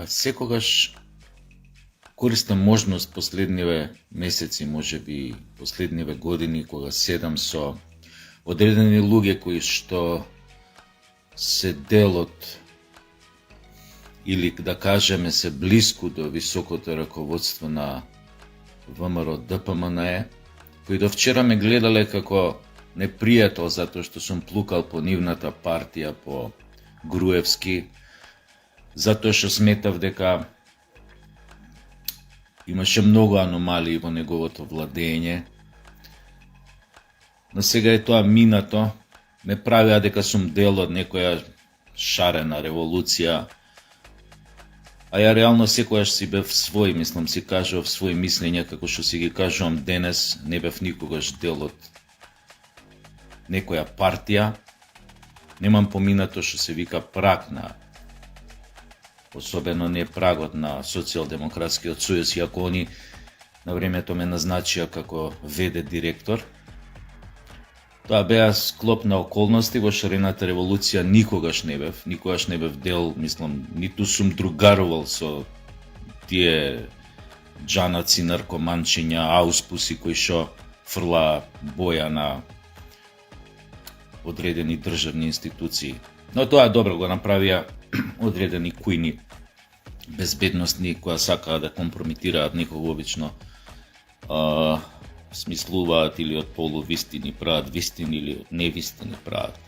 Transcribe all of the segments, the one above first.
Секогаш користам можност последниве месеци, можеби последниве години, кога седам со одредени луѓе кои што се дел од или да кажеме се блиску до високото раководство на ВМРО ДПМНЕ, кои до вчера ме гледале како непријател затоа што сум плукал по нивната партија по Груевски, затоа што сметав дека имаше многу аномалии во неговото владење. Но сега е тоа минато, ме правиа дека сум дел од некоја шарена револуција, а ја реално секојаш си бев свој, мислам, си кажував своји мислења како што си ги кажувам денес, не бев никогаш дел од некоја партија. Немам поминато што се вика праг на, особено не прагот на Социјалдемократскиот сојуз, иако они на времето ме назначија како ВД директор. Тоа беа склоп на околности, во шарената револуција никогаш не бев дел, мислам, ниту сум другарувал со тие джанаци, наркоманчиња, ауспуси кои што фрла боја на одредени државни институции. Но тоа добро го направија одредени кујни безбедностни кои сакаа да компрометираат некого обично, смислуваат или од полувистини прават вистини или од невистини прават,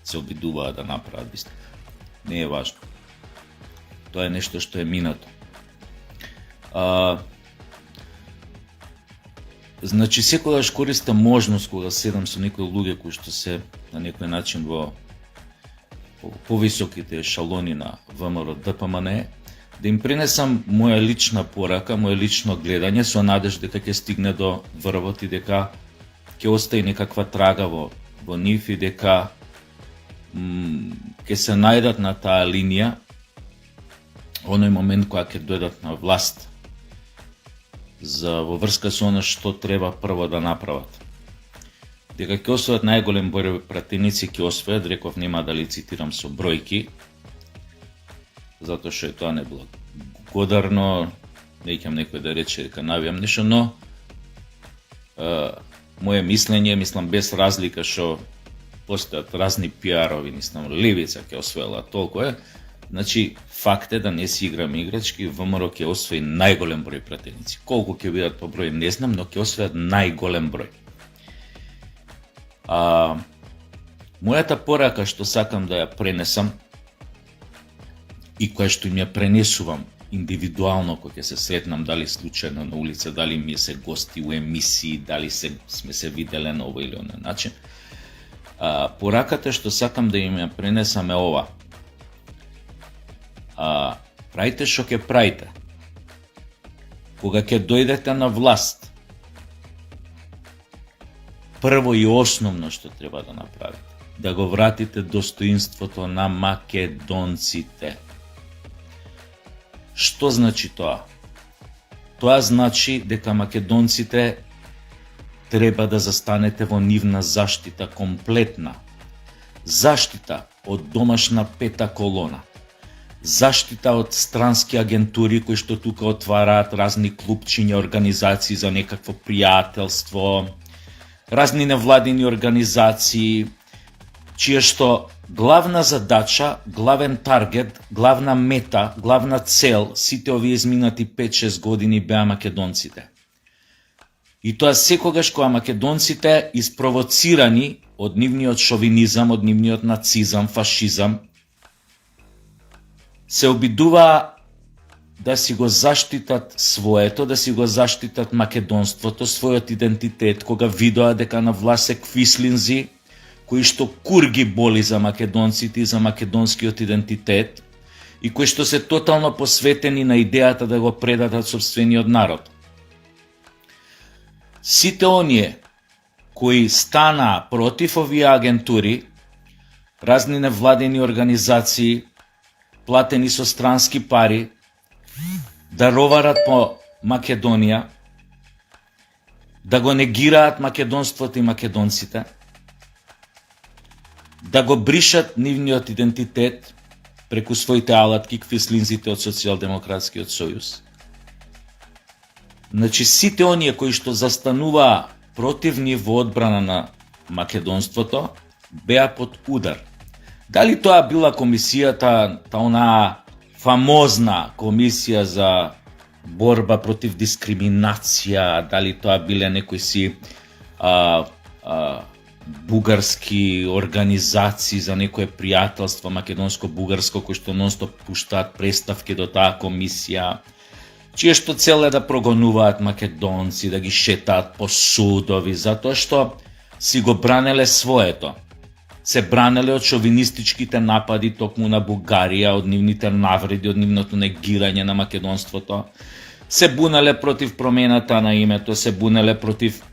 се обидуваат да направат вистини. Не е важно. Тоа е нешто што е минато. Значи, секогаш користам можност кога седам со некои луѓе кои што се на некој начин во повисоките ешалони на ВМРО ДПМНЕ, да им пренесам моја лична порака, моје лично гледање со надеж дека ќе стигне до врвот и дека ќе остане некаква трага во нив и дека ќе се најдат на таа линија оној момент кога ќе дојдат на власт во врска со оно што треба прво да направат. Дека ќе освојат најголем број пратеници, ќе освојат, реков нема да лицитирам со бројки, затоа што е тоа неблагодарно, неќам некој да рече дека навијам нешто, но моje мислење, мислам без разлика што постојат разни пиарови, мислам левица ќе освоила толку е, значи факт е да не си играме играчки, ВМРО ќе освои најголем број пратеници. Колку ќе бидат по број не знам, но ќе освојат најголем број. Мојата порака што сакам да ја пренесам и која што им ја пренесувам индивидуално кога ќе се сретнам, дали случајно на улица, дали ми се гости у емисии, дали сме се виделе на овој или оној начин. Пораката што сакам да им ја пренесам е ова. Правите што ќе правите. Кога ќе дојдете на власт, прво и основно што треба да направите, да го вратите достоинството на македонците. Што значи тоа? Тоа значи дека македонците треба да застанете во нивна заштита комплетна. Заштита од домашна пета колона. Заштита од странски агентури кои што тука отвараат разни клубчиња, организации за некакво пријателство, разни невладини организации, чија што главна задача, главен таргет, главна мета, главна цел сите овие изминати 5-6 години беа македонците. И тоа секогаш кога македонците испровоцирани од нивниот шовинизам, од нивниот нацизам, фашизам, се обидуваа да си го заштитат своето, да си го заштитат македонството, својот идентитет, кога видоа дека на власт се квислинзи, кои што кур ги боли за македонците и за македонскиот идентитет, и кои што се тотално посветени на идејата да го предадат сопствениот народ. Сите оние кои станаа против овие агентури, разни невладени организации, платени со странски пари, да роварат по Македонија, да го негираат македонството и македонците, да го бришат нивниот идентитет, преку своите алатки квислинзите од Социјалдемократскиот сојуз. Значи, сите оние кои што застануваа против нив во одбрана на македонството, беа под удар. Дали тоа била комисијата, онаа фамозна комисија за борба против дискриминација, дали тоа биле некои си бугарски организации за некое пријателство македонско-бугарско кои што нонстоп пуштаат представки до таа комисија, чие што цел е да прогонуваат македонци, да ги шетаат по судови, затоа што си го бранеле своето. Се бранеле од шовинистичките напади токму на Бугарија, од нивните навреди, од нивното негирање на македонството. Се бунеле против промената на името, се бунеле против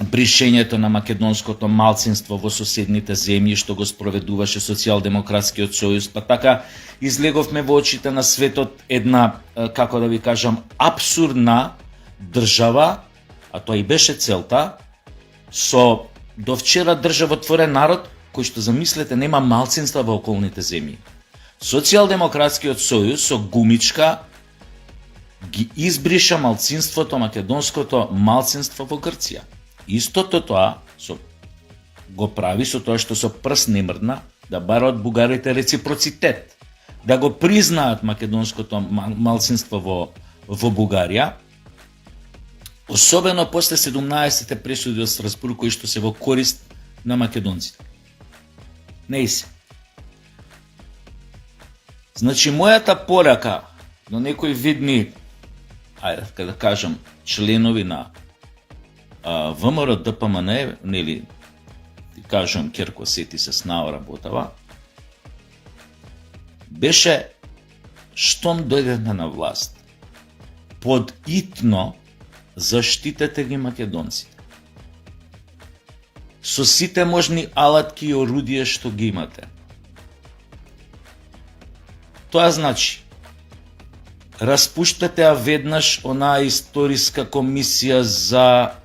бришењето на македонското малцинство во соседните земји што го спроведуваше Социјалдемократскиот сојуз, па така излеговме во очите на светот една, како да ви кажам, абсурдна држава, а тоа и беше целта, со до вчера државотворен народ кој што, замислете, нема малцинства во околните земји. Социјалдемократскиот сојуз со гумичка ги избриша малцинството, македонското малцинство во Грција. Истото тоа го прави со тоа што со прст не мрдна да бара од бугарите реципроцитет, да го признаат македонското малцинство во Бугарија, особено после 17-те пресуди од Страсбург кои што се во корист на македонците. Не се. Значи, мојата порака до некои видни, ајде да кажам, членови на ВМРО ДПМН, нели, ти кажам, Керко сети се снао работава, беше штом дојдете на власт, под итно заштитете ги македонците. Со сите можни алатки и орудија што ги имате. Тоа значи, распуштате веднаш онаа историска комисија за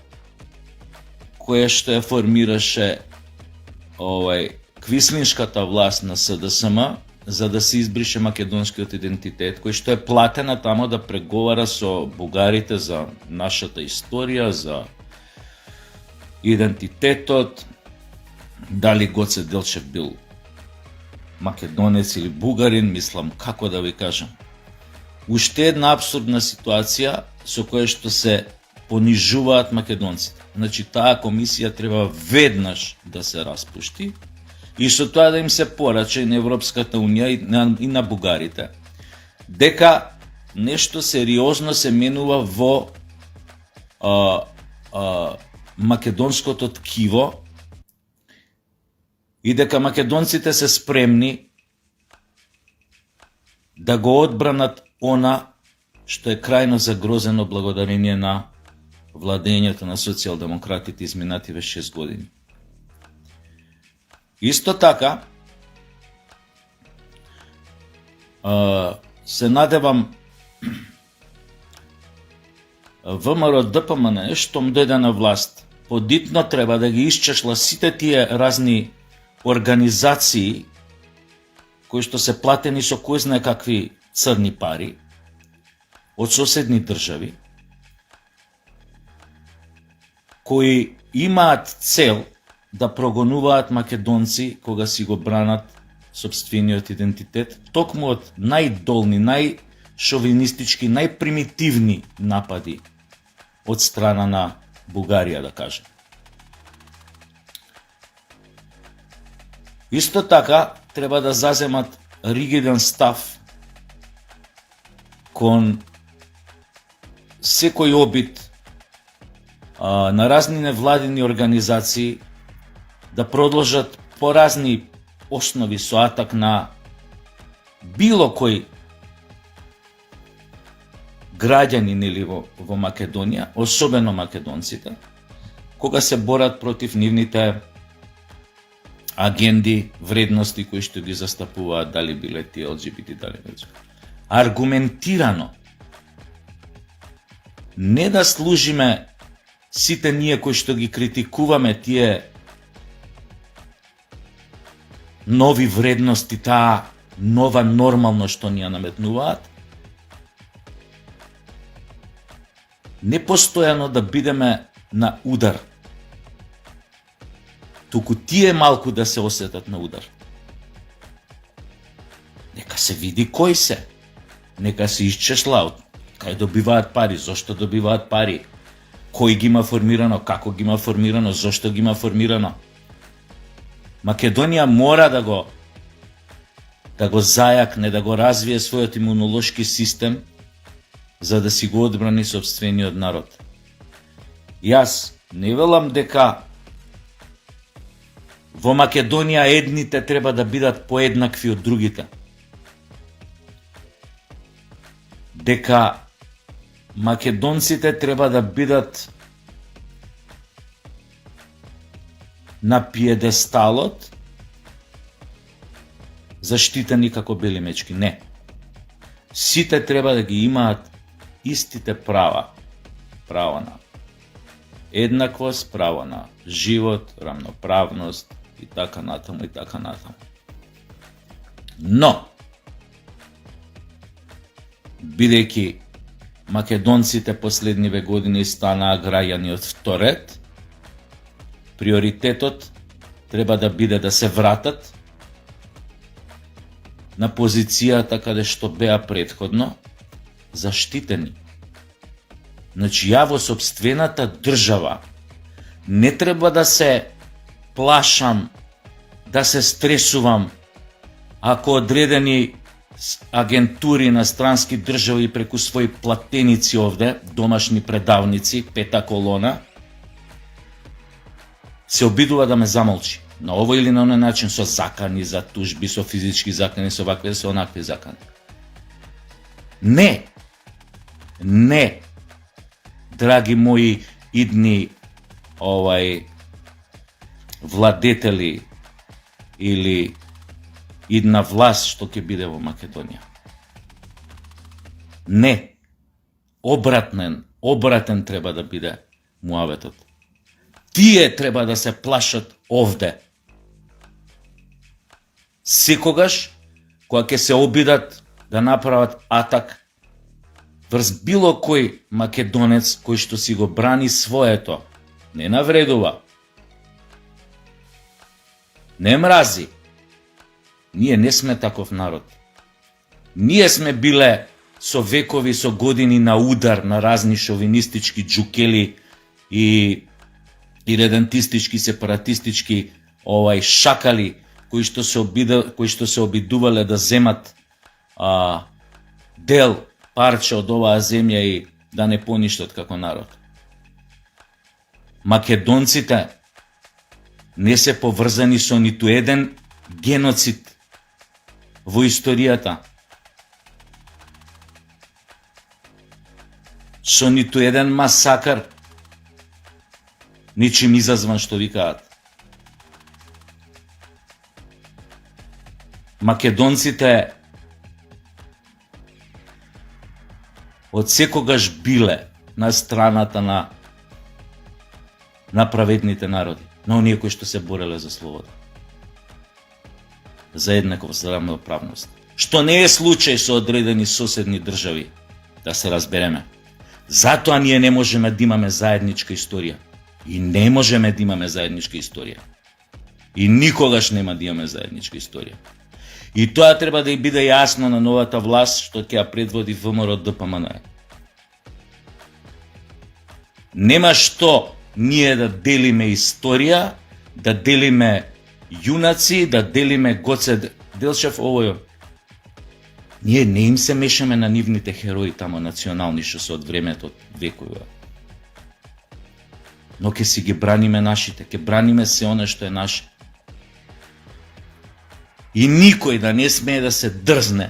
која што ја формираше квислиншката власт на СДСМ, за да се избрише македонскиот идентитет, кој што е платена тамо да преговара со бугарите за нашата историја, за идентитетот, дали Гоце Делчев бил македонец или бугарин, мислам, како да ви кажам. Уште една абсурдна ситуација со која што се понижуваат македонците. Значи, таа комисија треба веднаш да се распушти и со тоа да им се порача и на Европската унија и на бугарите, дека нешто сериозно се менува во македонското ткиво и дека македонците се спремни да го одбранат она што е крајно загрозено благодарение на владењето на социјалдемократите изминативе 6 години. Исто така, се надевам ВМРО ДПМН, штом дојде на власт, подитно треба да ги исчешла сите тие разни организации кои што се платени со кој знае какви црни пари од соседни држави, кои имаат цел да прогонуваат македонци кога си го бранат сопствениот идентитет, токму од најдолни, најшовинистички, најпримитивни напади од страна на Бугарија, да кажем. Исто така, треба да заземат ригиден став кон секој обид на разни невладини организации да продолжат по разни основи со атак на било кој граѓанин или во Македонија, особено македонците, кога се борат против нивните агенди, вредности кои што ги застапуваат, дали биле тие ЛГБТ, дали не. Аргументирано. Не да служиме сите ние кои што ги критикуваме тие нови вредности, таа нова нормално што ни ја наметнуваат, не постојано да бидеме на удар, туку тие малку да се осетат на удар. Нека се види кој се, нека се исчеслаат, кај добиваат пари, зошто добиваат пари, кој ги има формирано, како ги има формирано, зошто ги има формирано. Македонија мора да го зајакне, да го развие својот имунолошки систем, за да си го одбрани сопствениот народ. Јас не велам дека во Македонија едните треба да бидат поеднакви од другите. Дека македонците треба да бидат на пиедесталот заштитени како бели мечки. Не. Сите треба да ги имаат истите права. Право на еднаквост, право на живот, рамноправност и така натаму и така натаму. Но, бидејќи македонците последниве години станаа граѓани од вторет, приоритетот треба да биде да се вратат на позицијата каде што беа претходно заштитени. Значи, ја во сопствената држава не треба да се плашам, да се стресувам, ако одредени агентури на странски држави преку своји платеници овде, домашни предавници, пета колона, се обидува да ме замолчи. На овој или на оној начин, со закани за тужби, со физички закани, со вакви, со онакви закани. Не, драги мои идни владетели или идна власт што ќе биде во Македонија. Не, обратен треба да биде муаветот. Тие треба да се плашат овде. Секогаш, кога ќе се обидат да направат атак врз било кој македонец кој што си го брани своето, не навредува, не мрази. Ние не сме таков народ. Ние сме биле со векови, со години на удар на разни шовинистички джукели и редентистички, сепаратистички шакали кои што се обидувале да земат дел, парче од оваа земја и да не поништат како народ. Македонците не се поврзани со ниту еден геноцид во историјата, со ниту еден масакар, ничим изазван што викаат. Македонците од секогаш биле на страната на праведните народи, на оние кои што се бореле за слобода, за еднаквост, за равноправност. Што не е случај со одредени соседни држави, да се разбереме. Затоа ние не можеме да имаме заедничка историја. И не можеме да имаме заедничка историја. И никогаш нема да имаме заедничка историја. И тоа треба да и биде јасно на новата власт што ќе ја предводи ВМРО ДПМН. Нема што ние да делиме историја, да делиме јунаци, да делиме Гоце Делчев, овој. Ние не им се мешаме на нивните херои тамо национални што се од времето векови. Но ќе си ги браниме нашите, ќе браниме се оно што е наше. И никој да не смее да се дрзне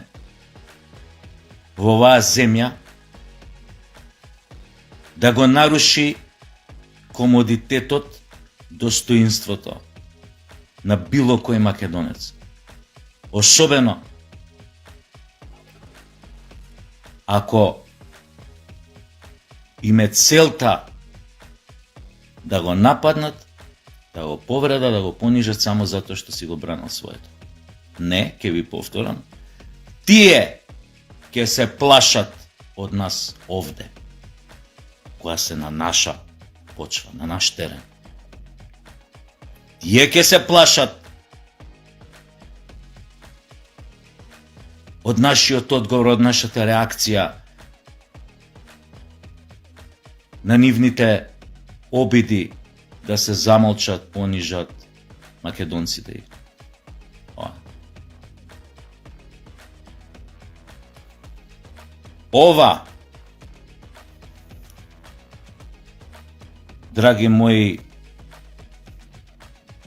во оваа земја да го наруши комодитетот, достоинството на било кој македонец. Особено ако име целта да го нападнат, да го повредат, да го понижат само затоа што си го бранил своето. Не, ќе ви повторам. Тие ќе се плашат од нас овде, која се на наша почва, на наш терен. Тие ќе се плашат од нашиот одговор, од нашата реакција на нивните обиди да се замолчат, понижат македонците. Ова, драги мои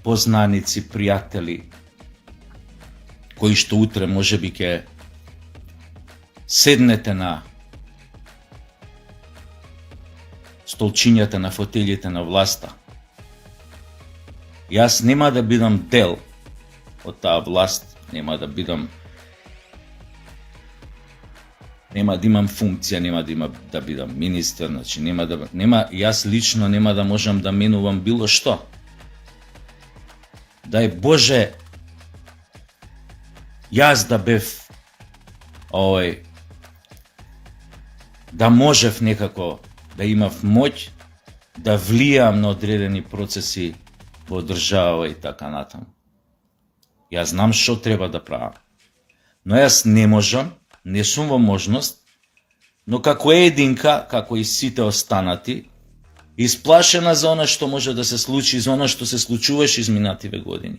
познаници, пријатели, кои што утре можеби ќе седнете на столчињата, на фотелите на власта. Јас нема да бидам дел од таа власт, нема да имам функција, нема да бидам министер, значи јас лично нема да можам да менувам било што. Дај Боже, јас да бев да можев некако да имав моќ да влијам на одредени процеси во држава и така натаму. Јас знам што треба да правам. Но јас не можам, не сум во можност, но како единка, како и сите останати, исплашена за она што може да се случи, за она што се случуваше изминативе години.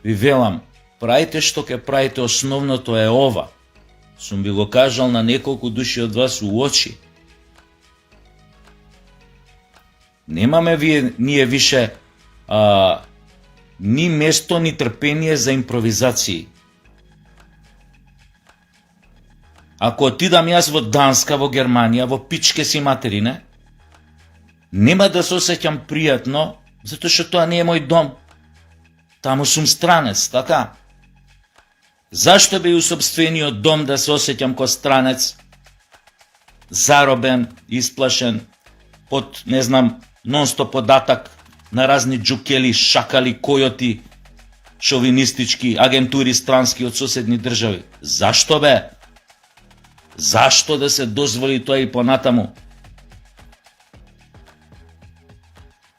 Ви велам, правите што ќе правите, основното е ова. Сум ви го кажал на неколку души од вас у очи. Немаме ние више ни место, ни трпение за импровизации. Ако отидам јас во Данска, во Германија, во пичке си материне, нема да се осеќам пријатно, затоа што тоа не е мој дом. Таму сум странец, така? Зашто би у сопствениот дом да се осеќам ко странец, заробен, исплашен, под, не знам, нон-стоп податак на разни джукели, шакали, којоти, шовинистички, агентури странски од соседни држави? Зашто бе? Зашто да се дозволи тоа и понатаму?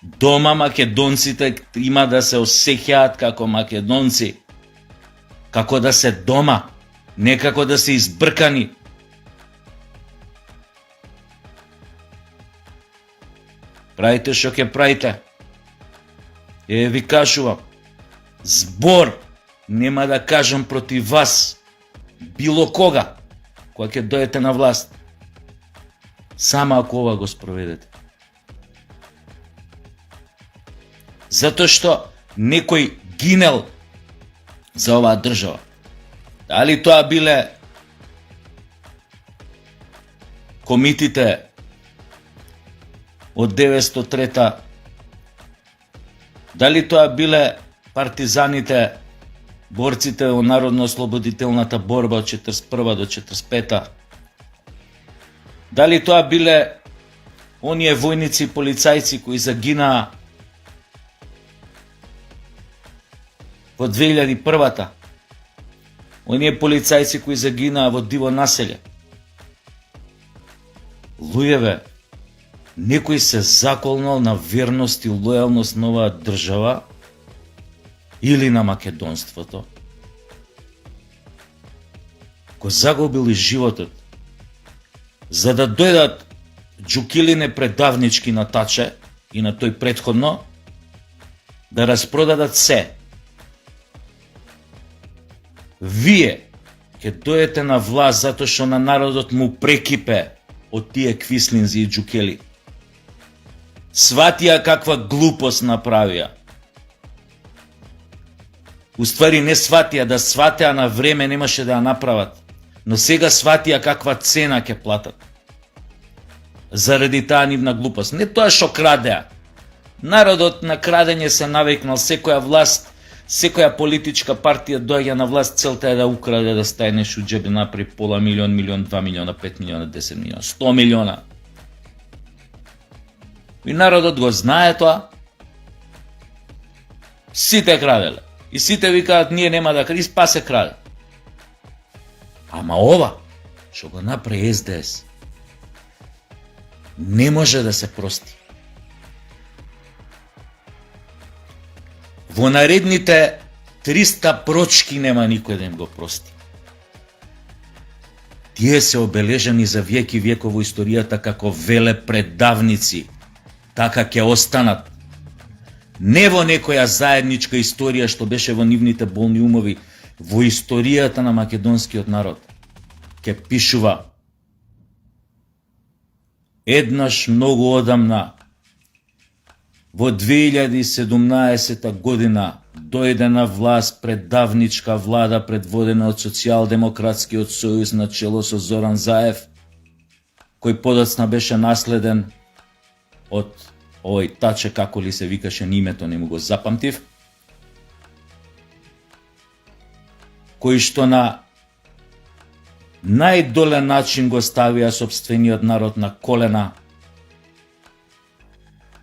Дома македонците има да се осеќаат како македонци, како да се дома, не како да се избркани. Правите што ќе правите. Ви кажувам, збор нема да кажам против вас, било кога, кога ќе дојдете на власт. Само ако ова го спроведете. Затоа што некој гинел за оваа држава. Дали тоа биле комитите од 903-та, дали тоа биле партизаните, борците во Народно-ослободителната борба од 41 до 45-та, дали тоа биле оние војници и полицајци кои загинаа во 2001-та, оние полицајци кои загинаа во диво населје. Луѓеве, некој се заколнал на верност и лојалност на оваа држава или на македонството. Го загубил и животот, за да дојдат джукилине предавнички на Таче и на тој претходно, да распродадат се. Вие ќе дојдете на власт затоа што на народот му прекипе од тие квислинзи и джукели. Сватија каква глупост направија. Уствари не сватија, да сватеа на време немаше да ја направат, но сега сватија каква цена ќе платат. Заради таа нивна глупост. Не тоа што крадеа. Народот на крадење се навикнал, секоја власт, секоја политичка партија доаѓа на власт, целта е да украде, да стаje нешто у џеб, да направи пола милион, 2 милиона, 5 милиона, 10 милиона, 100 милиона. И народот го знае тоа. Сите краделе. И сите викаат ние нема да краде, спасе краде. Ама ова што го направи СДС не може да се прости. Во наредните 300 прочки нема никој да им го прости. Тие се обележани за веки веков во историјата како велепредавници. Така ќе останат. Не во некоја заедничка историја што беше во нивните болни умови, во историјата на македонскиот народ. Ќе пишува еднаш многу одамна, во 2017 година, дојде на власт предавничка влада предводена од Социјалдемократскиот сојуз на чело со Зоран Заев, кој подоцна беше наследен од овој Таче, како ли се викаше името, не му го запамтив, кој што на најдолен начин го ставија сопствениот народ на колена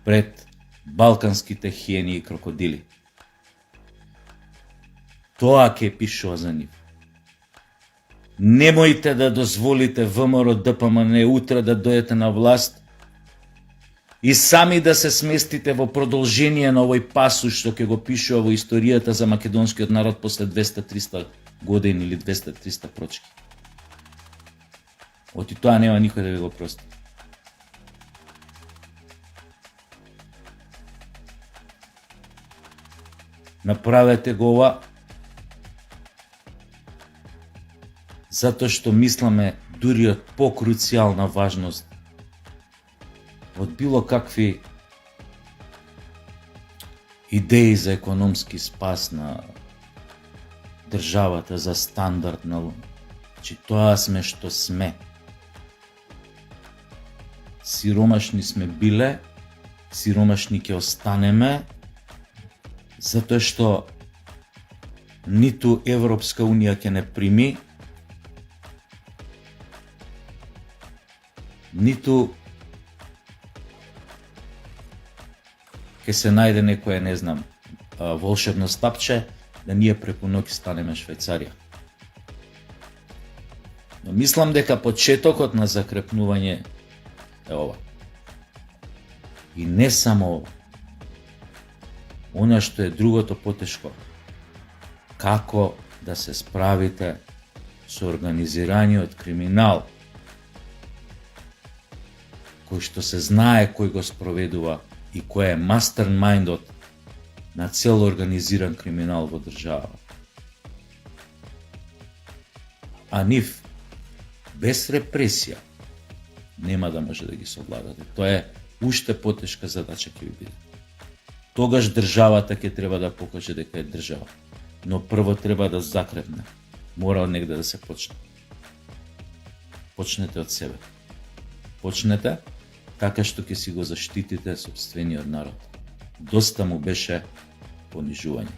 пред балканските хиени и крокодили. Тоа ќе пишува за нив. Немојте да дозволите ВМРО ДПМН утре да дојдете на власт и сами да се сместите во продолжение на овој пасуш што ќе го пишува во историјата за македонскиот народ после 200-300 години или 200-300 прочки. Оти тоа нема никој да ви го прости. Направете го ова затоа што мисламе дури од покруцијална важност од било какви идеи за економски спас на државата, за стандард на че тоа сме што сме. Сиромашни сме биле, сиромашни ќе останеме, затоа што ниту Европска Унија ќе не прими, ниту ќе се најде некоја, не знам, волшебно стапче, да ние преку ноќ станеме Швајцарија. Но мислам дека почетокот на закрепнување е ова. И не само ова. Она што е другото потешко, како да се справите со организираниот криминал, кој што се знае кој го спроведува и кој е мастермајндот на цел организиран криминал во држава. А нив, без репресија, нема да може да ги совладате. Тоа е уште потешка задача ќе ви биде. Тогаш државата ќе треба да покаже дека е држава. Но прво треба да закрепне. Мора од негде да се почне. Почнете од себе. Почнете така што ќе си го заштитите сопствениот народ. Доста му беше понижување.